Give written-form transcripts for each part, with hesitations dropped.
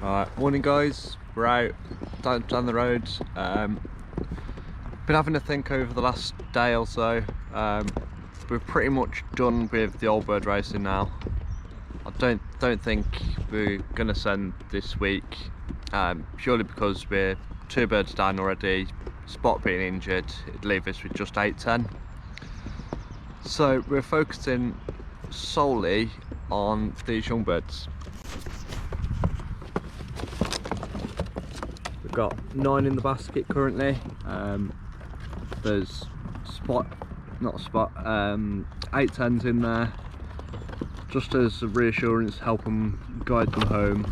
Alright, morning guys, we're out down the road. Been having to think over the last day or so. We're pretty much done with the old bird racing now. I don't think we're gonna send this week, purely because we're 2 birds down already. Spot being injured, it'd leave us with just 8-10. So we're focusing solely on these young birds. We've got 9 in the basket currently. There's 8-10s in there, just as a reassurance, help them, guide them home.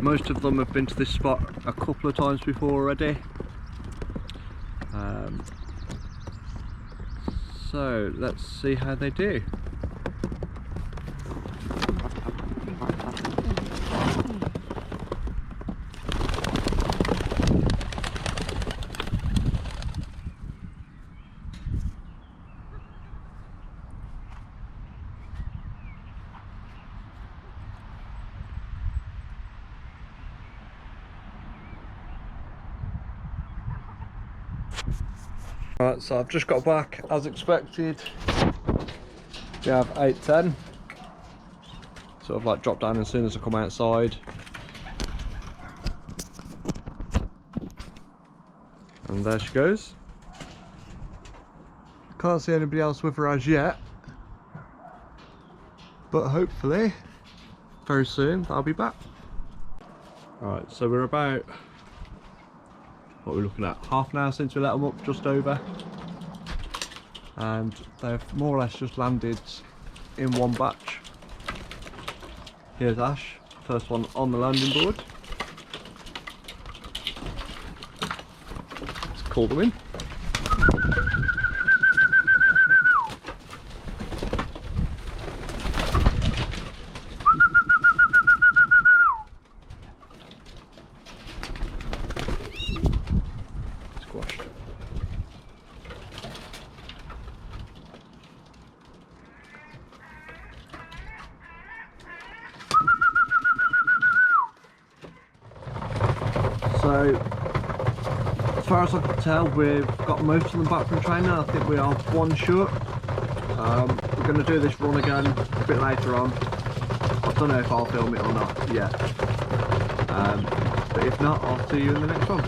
Most of them have been to this spot a couple of times before already. So let's see how they do. Alright, so I've just got back as expected. We have 8-10. Sort of like drop down as soon as I come outside. And there she goes. Can't see anybody else with her as yet, but hopefully very soon I'll be back. Alright, so we're about, what we're looking at, half an hour since we let them up, just over, and they've more or less just landed in one batch. Here's Ash, first one on the landing board. Let's call them in. So, as far as I can tell, we've got most of them back from training. I think we are 1 short. We're going to do this run again a bit later on. I don't know if I'll film it or not yet. But if not, I'll see you in the next one.